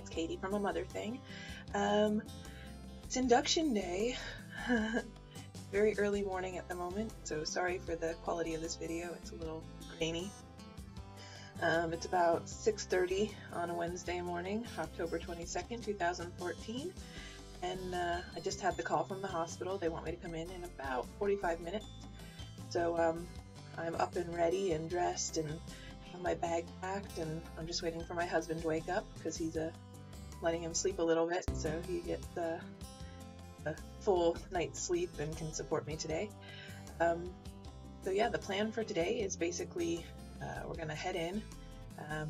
it's Katie from A Mother Thing. It's induction day. Very early morning at the moment, so sorry for the quality of this video. It's a little grainy. It's about 6:30 on a Wednesday morning, October 22nd, 2014, and I just had the call from the hospital. They want me to come in about 45 minutes. So I'm up and ready and dressed and have my bag packed, and I'm just waiting for my husband to wake up because he's letting him sleep a little bit so he gets a full night's sleep and can support me today. So yeah, the plan for today is basically we're gonna head in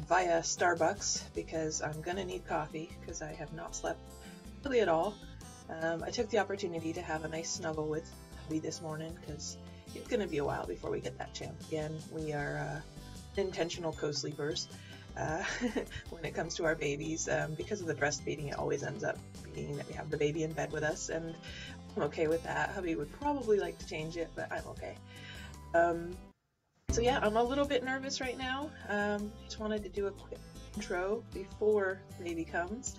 via Starbucks because I'm gonna need coffee because I have not slept really at all. I took the opportunity to have a nice snuggle with hubby this morning because it's gonna be a while before we get that chance again. We are intentional co-sleepers when it comes to our babies. Because of the breastfeeding, it always ends up being that we have the baby in bed with us, and I'm okay with that. Hubby would probably like to change it, but I'm okay. So yeah, I'm a little bit nervous right now. Just wanted to do a quick intro before baby comes,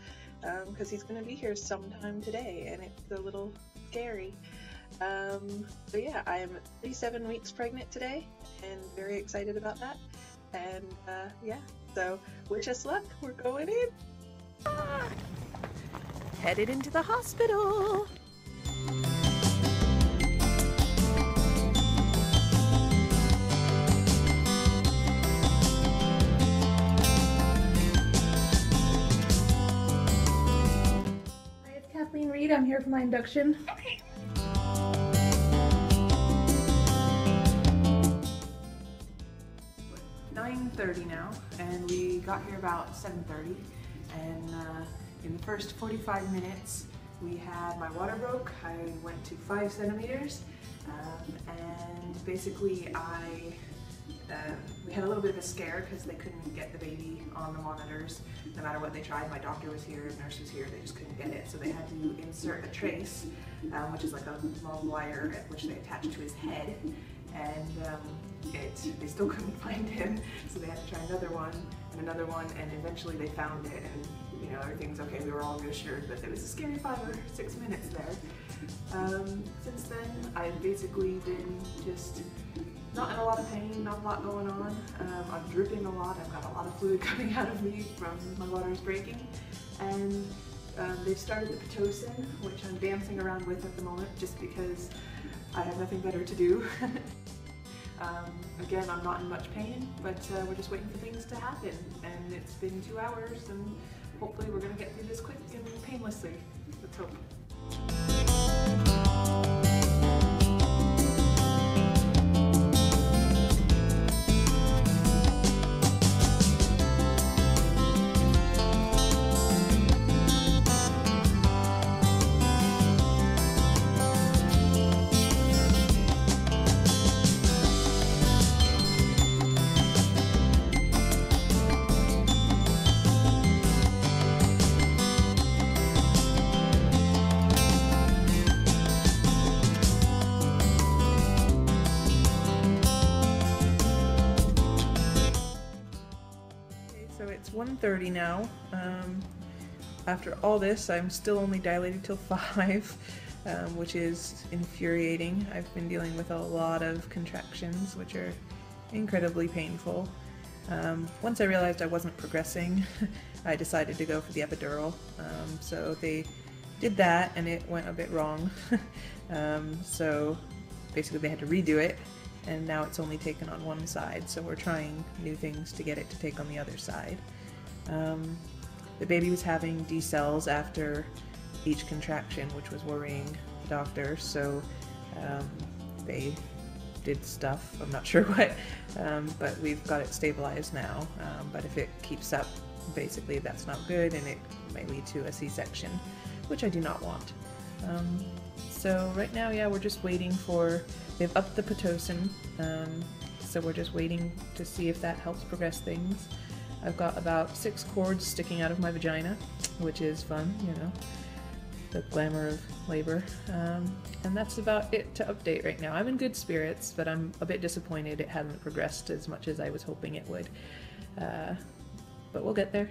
because he's going to be here sometime today, and it's a little scary. So yeah, I'm 37 weeks pregnant today, and very excited about that. And yeah, so wish us luck. We're going in. Headed into the hospital. Hi, it's Kathleen Reed. I'm here for my induction. Okay. It's 9:30 now, and we got here about 7:30, and in the first 45 minutes we had my water broke. I went to 5 centimeters, and basically we had a little bit of a scare because they couldn't get the baby on the monitors no matter what they tried. My doctor was here, nurse was here, they just couldn't get it, so they had to insert a trace, which is like a long wire at which they attach to his head, and they still couldn't find him, so they had to try another one, and eventually they found it, and you know, everything's okay. We were all reassured, but it was a scary 5 or 6 minutes there. Since then, I've basically been just not in a lot of pain, not a lot going on. I'm dripping a lot. I've got a lot of fluid coming out of me from my water's breaking, and they've started the Pitocin, which I'm dancing around with at the moment just because I have nothing better to do. Again, I'm not in much pain, but we're just waiting for things to happen, and it's been 2 hours, and hopefully we're going to get through this quick and painlessly. Let's hope. So it's 1:30 now. After all this, I'm still only dilated till 5, which is infuriating. I've been dealing with a lot of contractions, which are incredibly painful. Once I realized I wasn't progressing, I decided to go for the epidural. So they did that, and it went a bit wrong. So basically they had to redo it, and now it's only taken on one side, so we're trying new things to get it to take on the other side. The baby was having decels after each contraction, which was worrying the doctor, so they did stuff, I'm not sure what, but we've got it stabilized now. But if it keeps up, basically that's not good, and it may lead to a C-section, which I do not want. So right now, yeah, we're just waiting for, they've upped the Pitocin, so we're just waiting to see if that helps progress things. I've got about 6 cords sticking out of my vagina, which is fun, you know, the glamour of labor. And that's about it to update right now. I'm in good spirits, but I'm a bit disappointed it hasn't progressed as much as I was hoping it would. But we'll get there.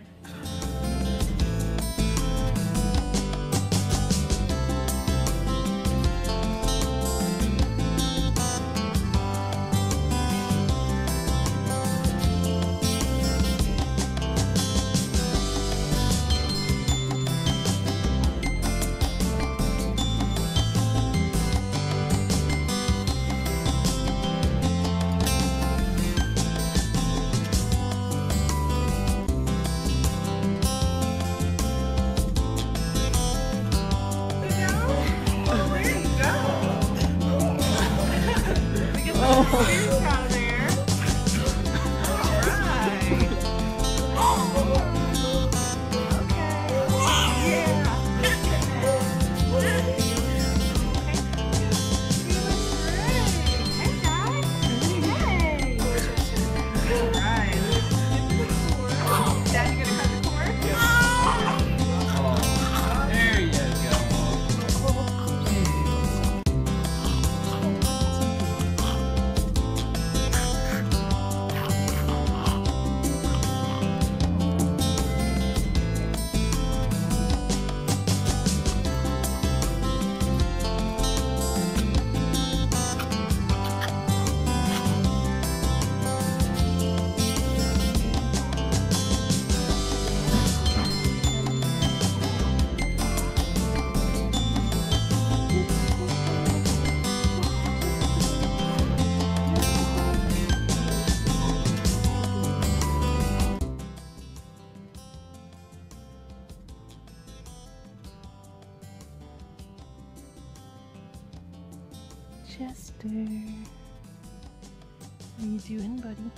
Chester. How you doing, buddy?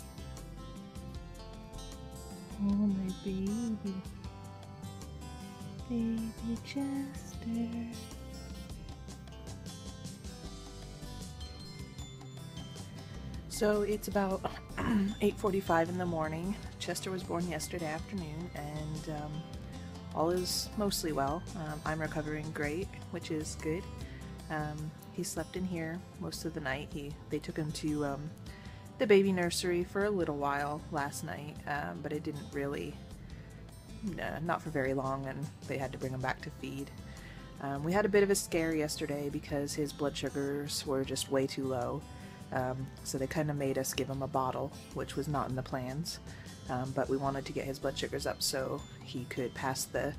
Oh, my baby. Baby Chester. So it's about 8:45 in the morning. Chester was born yesterday afternoon, and all is mostly well. I'm recovering great, which is good. He slept in here most of the night. They took him to the baby nursery for a little while last night, but it didn't really, not for very long, and they had to bring him back to feed. We had a bit of a scare yesterday because his blood sugars were just way too low. So they kind of made us give him a bottle, which was not in the plans, but we wanted to get his blood sugars up so he could pass the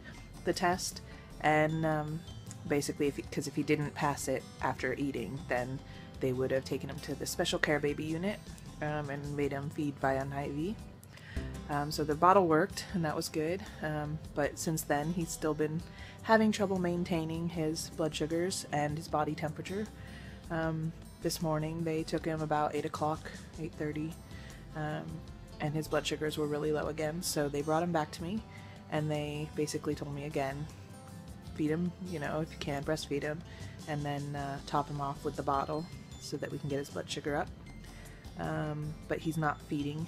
test, and basically because if he didn't pass it after eating, then they would have taken him to the special care baby unit and made him feed via an IV. So the bottle worked, and that was good, but since then he's still been having trouble maintaining his blood sugars and his body temperature. This morning they took him about 8 o'clock, 8:30, and his blood sugars were really low again, so they brought him back to me, and they basically told me again, feed him, you know, if you can, breastfeed him, and then top him off with the bottle so that we can get his blood sugar up. But he's not feeding,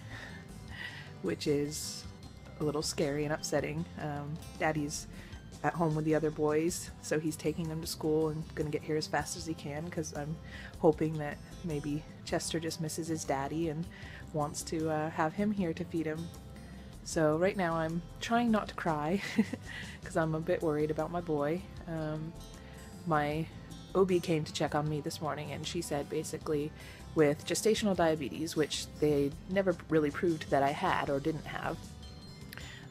which is a little scary and upsetting. Daddy's at home with the other boys, so he's taking them to school and gonna get here as fast as he can, because I'm hoping that maybe Chester just misses his daddy and wants to have him here to feed him. So right now I'm trying not to cry because I'm a bit worried about my boy. My OB came to check on me this morning, and she said basically with gestational diabetes, which they never really proved that I had or didn't have,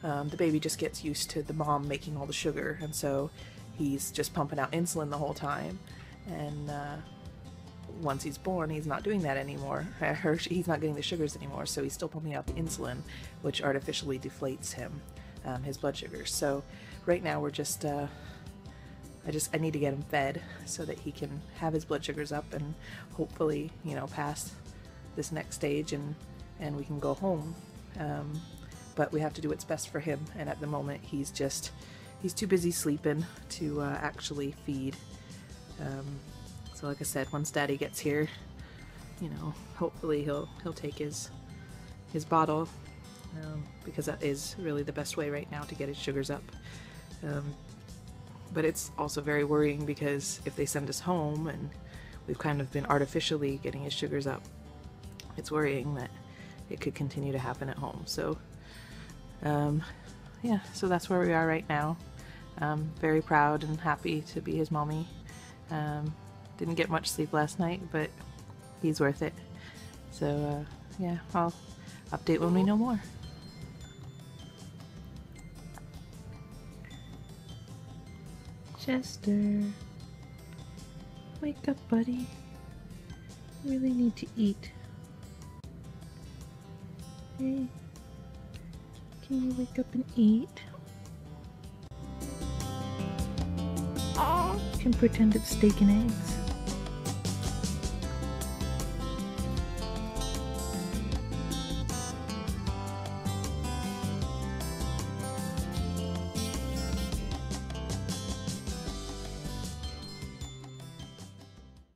the baby just gets used to the mom making all the sugar, and so he's just pumping out insulin the whole time, and once he's born he's not doing that anymore. He's not getting the sugars anymore, so he's still pumping out the insulin, which artificially deflates him, his blood sugars. So right now we're just I need to get him fed so that he can have his blood sugars up and hopefully, you know, pass this next stage and we can go home. But we have to do what's best for him, and at the moment he's too busy sleeping to actually feed. So like I said, once Daddy gets here, you know, hopefully he'll take his bottle, because that is really the best way right now to get his sugars up. But it's also very worrying because if they send us home and we've kind of been artificially getting his sugars up, it's worrying that it could continue to happen at home. So yeah, so that's where we are right now. Very proud and happy to be his mommy. Didn't get much sleep last night, but he's worth it. So yeah, I'll update when we know more. Chester, wake up, buddy. You really need to eat. Hey, can you wake up and eat? You can pretend it's steak and eggs.